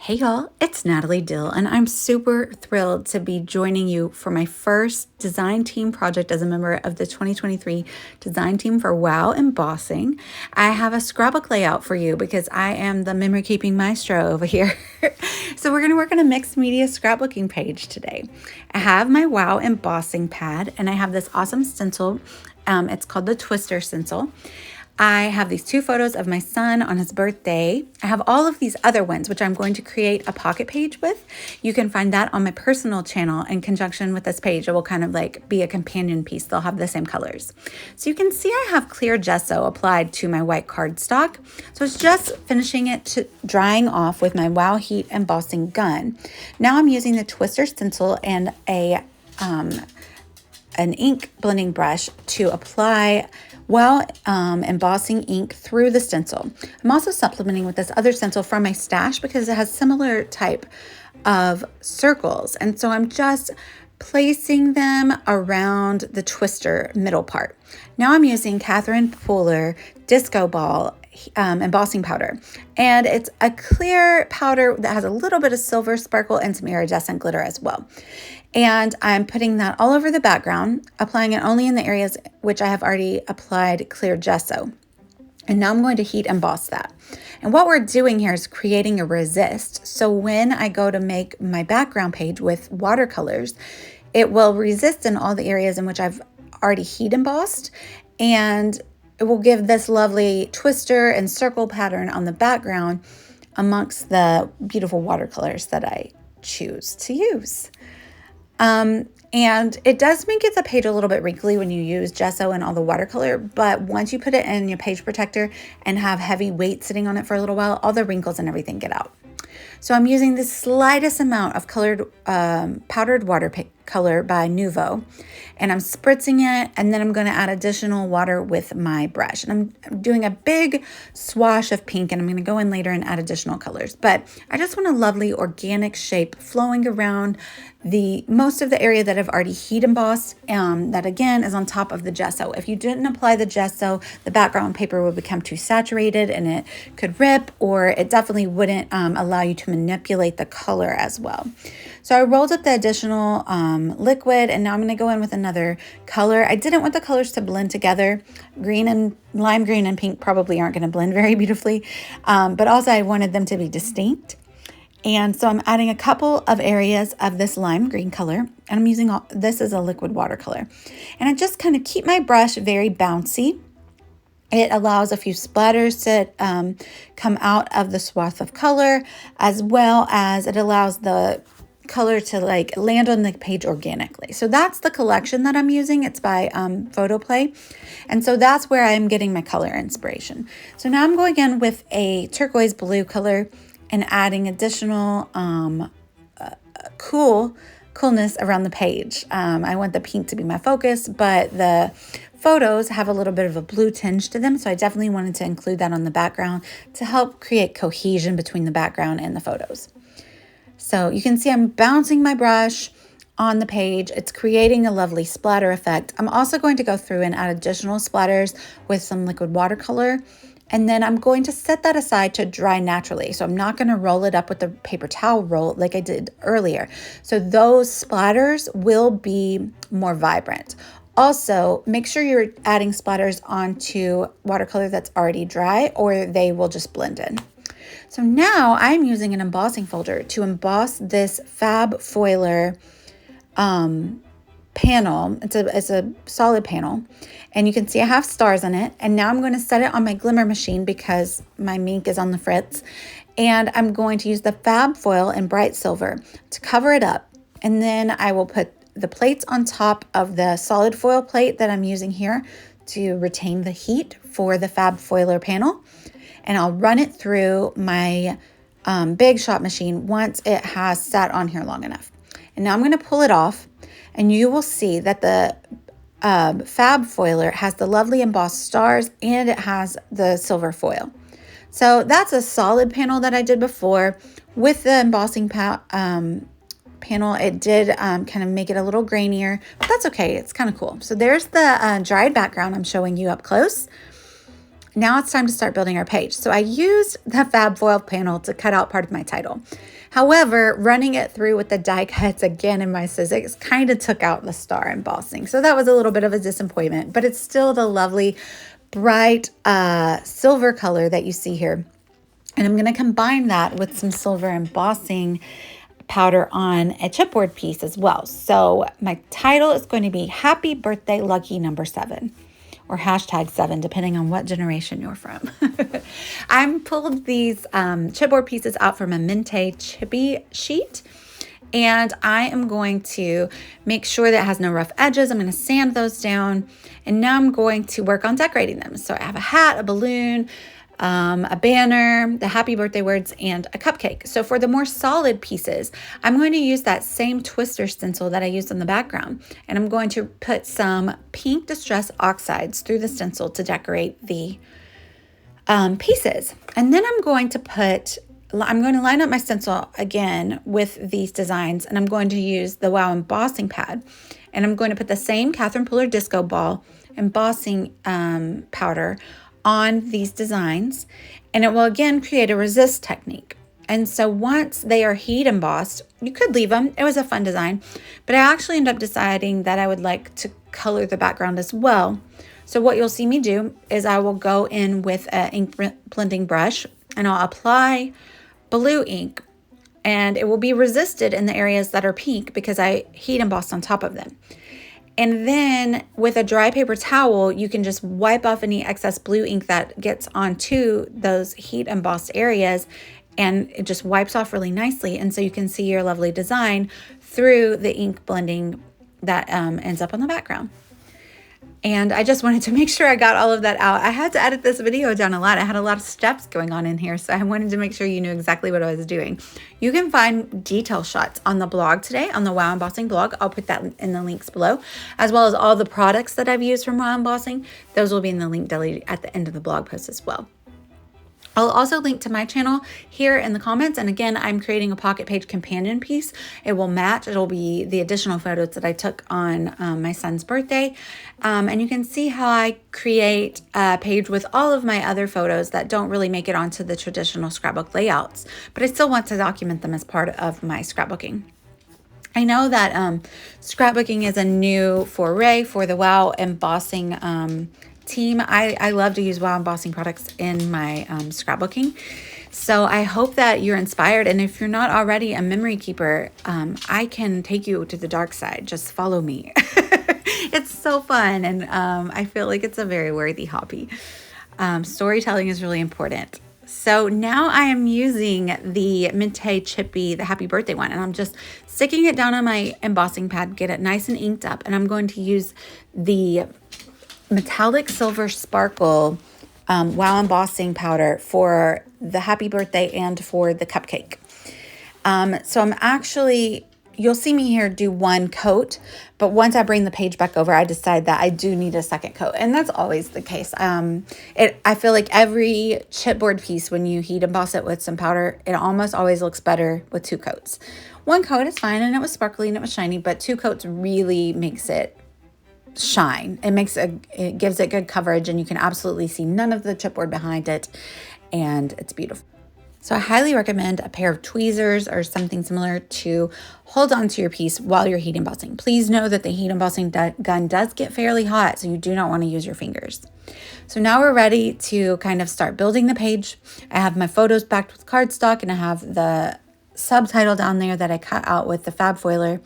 Hey y'all, it's Natalie Dill, and I'm super thrilled to be joining you for my first design team project as a member of the 2023 design team for Wow Embossing. I have a scrapbook layout for you because I am the memory keeping maestro over here. So we're going to work on a mixed media scrapbooking page today. I have my Wow Embossing pad, and I have this awesome stencil. It's called the Twister stencil. I have these two photos of my son on his birthday. I have all of these other ones, which I'm going to create a pocket page with. You can find that on my personal channel in conjunction with this page. It will kind of like be a companion piece. They'll have the same colors. So you can see I have clear gesso applied to my white cardstock. So it's just finishing it to drying off with my Wow Heat embossing gun. Now I'm using the Twister stencil and an ink blending brush to apply embossing ink through the stencil. I'm also supplementing with this other stencil from my stash because it has similar type of circles. And so I'm just placing them around the twister middle part. Now I'm using Catherine Pooler Disco Ball embossing powder, and it's a clear powder that has a little bit of silver sparkle and some iridescent glitter as well. And I'm putting that all over the background, applying it only in the areas which I have already applied clear gesso. And now I'm going to heat emboss that. And what we're doing here is creating a resist. So when I go to make my background page with watercolors, it will resist in all the areas in which I've already heat embossed, and it will give this lovely twister and circle pattern on the background amongst the beautiful watercolors that I choose to use. And it does make the page a little bit wrinkly when you use gesso and all the watercolor, but once you put it in your page protector and have heavy weight sitting on it for a little while, all the wrinkles and everything get out. So I'm using the slightest amount of colored powdered watercolor by Nuvo, and I'm spritzing it, and then I'm going to add additional water with my brush. And I'm doing a big swash of pink, and I'm going to go in later and add additional colors. But I just want a lovely organic shape flowing around most of the area that I've already heat embossed, that again is on top of the gesso. If you didn't apply the gesso, the background paper would become too saturated and it could rip, or it definitely wouldn't allow you to manipulate the color as well. So I rolled up the additional liquid, and now I'm going to go in with another color. I didn't want the colors to blend together. Lime green and pink probably aren't going to blend very beautifully, but also I wanted them to be distinct. And so I'm adding a couple of areas of this lime green color, and I'm using this as a liquid watercolor. And I just kind of keep my brush very bouncy. It allows a few splatters to come out of the swath of color, as well as it allows the color to like land on the page organically. So that's the collection that I'm using. It's by Photoplay. And so that's where I'm getting my color inspiration. So now I'm going in with a turquoise blue color and adding additional coolness around the page. I want the pink to be my focus, but the photos have a little bit of a blue tinge to them, so I definitely wanted to include that on the background to help create cohesion between the background and the photos. So you can see I'm bouncing my brush on the page. It's creating a lovely splatter effect. I'm also going to go through and add additional splatters with some liquid watercolor. And then I'm going to set that aside to dry naturally. So I'm not going to roll it up with the paper towel roll like I did earlier. So those splatters will be more vibrant. Also, make sure you're adding splatters onto watercolor that's already dry, or they will just blend in. So now I'm using an embossing folder to emboss this Fab Foiler panel. It's a solid panel, and you can see I have stars on it. And now I'm going to set it on my glimmer machine because my Mink is on the fritz, and I'm going to use the Fab Foil in bright silver to cover it up. And then I will put the plates on top of the solid foil plate that I'm using here to retain the heat for the Fab Foiler panel, and I'll run it through my big shot machine once it has sat on here long enough. And now I'm going to pull it off, and you will see that the Fab Foiler has the lovely embossed stars, and it has the silver foil. So that's a solid panel that I did before. With the embossing panel, it did kind of make it a little grainier, but that's okay. It's kind of cool. So there's the dried background I'm showing you up close. Now it's time to start building our page. So I used the Fab Foil panel to cut out part of my title. However, running it through with the die cuts again in my Sizzix kind of took out the star embossing. So that was a little bit of a disappointment, but it's still the lovely, bright silver color that you see here. And I'm going to combine that with some silver embossing powder on a chipboard piece as well. So my title is going to be Happy Birthday Lucky Number 7. Or #7, depending on what generation you're from. I'm pulled these chipboard pieces out from a Mente chippy sheet, and I am going to make sure that it has no rough edges. I'm going to sand those down, and now I'm going to work on decorating them. So I have a hat, a balloon, a banner, the happy birthday words, and a cupcake. So for the more solid pieces, I'm going to use that same twister stencil that I used on the background, and I'm going to put some pink distress oxides through the stencil to decorate the pieces. And then I'm going to line up my stencil again with these designs, and I'm going to use the Wow embossing pad, and I'm going to put the same Catherine Puller disco ball embossing powder on these designs, and it will again create a resist technique. And so once they are heat embossed, you could leave them. It was a fun design, but I actually ended up deciding that I would like to color the background as well. So what you'll see me do is I will go in with an ink blending brush, and I'll apply blue ink, and it will be resisted in the areas that are pink because I heat embossed on top of them. And then with a dry paper towel, you can just wipe off any excess blue ink that gets onto those heat embossed areas, and it just wipes off really nicely. And so you can see your lovely design through the ink blending that ends up on the background. And I just wanted to make sure I got all of that out. I had to edit this video down a lot. I had a lot of steps going on in here, so I wanted to make sure you knew exactly what I was doing. You can find detail shots on the blog today, on the Wow Embossing blog. I'll put that in the links below, as well as all the products that I've used from Wow Embossing. Those will be in the link deli at the end of the blog post as well. I'll also link to my channel here in the comments. And again, I'm creating a pocket page companion piece. It will match. It'll be the additional photos that I took on my son's birthday. And you can see how I create a page with all of my other photos that don't really make it onto the traditional scrapbook layouts, but I still want to document them as part of my scrapbooking. I know that scrapbooking is a new foray for the Wow Embossing team. I love to use Wow Embossing products in my scrapbooking. So I hope that you're inspired. And if you're not already a memory keeper, I can take you to the dark side. Just follow me. It's so fun. And I feel like it's a very worthy hobby. Storytelling is really important. So now I am using the Mente Chippy, the Happy Birthday one, and I'm just sticking it down on my embossing pad, get it nice and inked up. And I'm going to use the metallic silver sparkle Wow embossing powder for the happy birthday and for the cupcake. So I'm actually, you'll see me here do one coat, but once I bring the page back over, I decide that I do need a second coat, and that's always the case. I feel like every chipboard piece, when you heat emboss it with some powder, it almost always looks better with two coats. One coat is fine, and it was sparkly and it was shiny, but two coats really makes it shine. It gives it good coverage, and you can absolutely see none of the chipboard behind it, and it's beautiful. So I highly recommend a pair of tweezers or something similar to hold on to your piece while you're heat embossing. Please know that the heat embossing gun does get fairly hot, so you do not want to use your fingers. So now we're ready to kind of start building the page. I have my photos backed with cardstock, and I have the subtitle down there that I cut out with the fab foiler.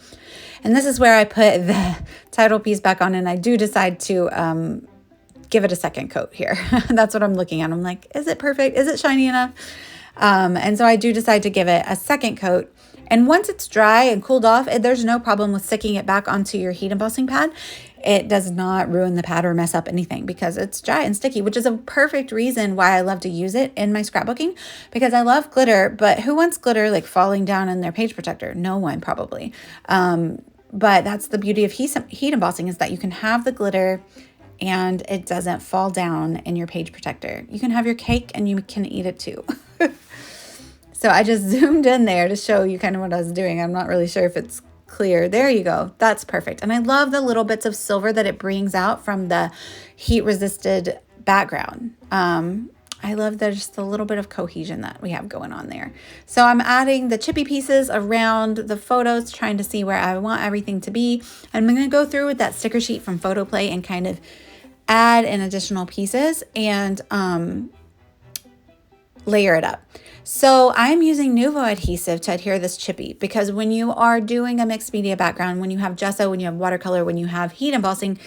And this is where I put the title piece back on, and I do decide to give it a second coat here. That's what I'm looking at. I'm like, is it perfect? Is it shiny enough? And so I do decide to give it a second coat. And once it's dry and cooled off, there's no problem with sticking it back onto your heat embossing pad. It does not ruin the pad or mess up anything because it's dry and sticky, which is a perfect reason why I love to use it in my scrapbooking, because I love glitter, but who wants glitter like falling down in their page protector? No one, probably. But that's the beauty of heat embossing, is that you can have the glitter and it doesn't fall down in your page protector. You can have your cake and you can eat it too. So I just zoomed in there to show you kind of what I was doing. I'm not really sure if it's clear. There you go. That's perfect. And I love the little bits of silver that it brings out from the heat resisted background. I love just the little bit of cohesion that we have going on there. So I'm adding the chippy pieces around the photos, trying to see where I want everything to be. I'm going to go through with that sticker sheet from Photo Play and kind of add in additional pieces and layer it up. So I'm using Nuvo adhesive to adhere this chippy, because when you are doing a mixed media background, when you have gesso, when you have watercolor, when you have heat embossing,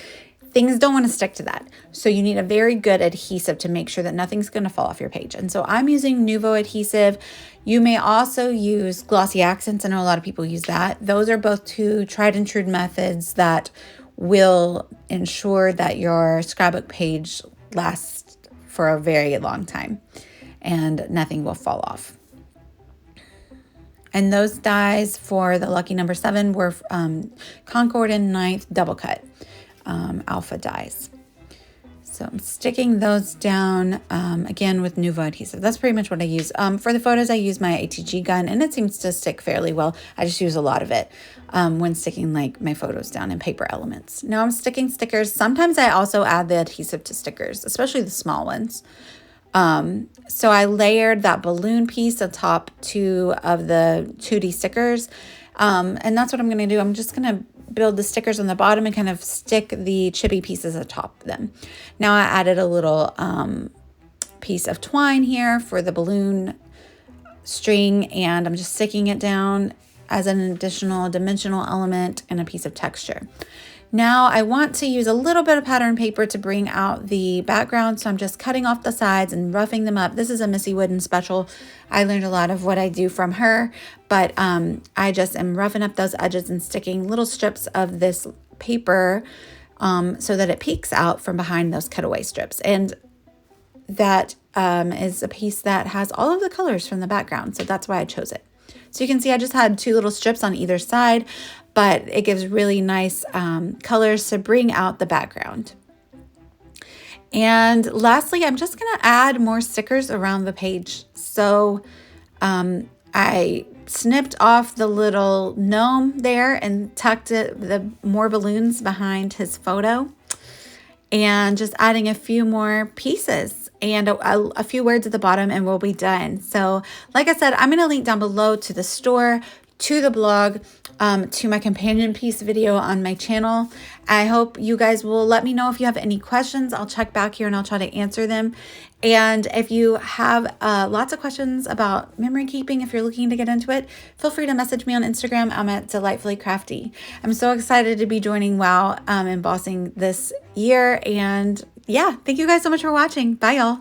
things don't want to stick to that. So you need a very good adhesive to make sure that nothing's going to fall off your page. And so I'm using Nuvo adhesive. You may also use glossy accents. I know a lot of people use that. Those are both two tried and true methods that will ensure that your scrapbook page lasts for a very long time and nothing will fall off. And those dies for the lucky number 7 were Concord and 9th double cut alpha dies. So I'm sticking those down again with Nuvo adhesive. That's pretty much what I use. For the photos, I use my ATG gun, and it seems to stick fairly well. I just use a lot of it when sticking like my photos down in paper elements. Now I'm sticking stickers. Sometimes I also add the adhesive to stickers, especially the small ones. So I layered that balloon piece atop 2 of the 2D stickers. And that's what I'm going to do. I'm just going to build the stickers on the bottom and kind of stick the chippy pieces atop them. Now I added a little piece of twine here for the balloon string, and I'm just sticking it down as an additional dimensional element and a piece of texture. Now I want to use a little bit of pattern paper to bring out the background, so I'm just cutting off the sides and roughing them up. This is a Missy Wooden special. I learned a lot of what I do from her, but I just am roughing up those edges and sticking little strips of this paper so that it peeks out from behind those cutaway strips. And that is a piece that has all of the colors from the background, so that's why I chose it. So you can see I just had 2 little strips on either side, but it gives really nice colors to bring out the background. And lastly, I'm just going to add more stickers around the page. So I snipped off the little gnome there and tucked the more balloons behind his photo, and just adding a few more pieces and a few words at the bottom, and we'll be done. So like I said, I'm going to link down below to the store, to the blog, to my companion piece video on my channel. I hope you guys will let me know if you have any questions. I'll check back here and I'll try to answer them. And if you have lots of questions about memory keeping, if you're looking to get into it, feel free to message me on Instagram. I'm at Delightfully Crafty. I'm so excited to be joining WOW Embossing this year. And yeah, thank you guys so much for watching. Bye, y'all.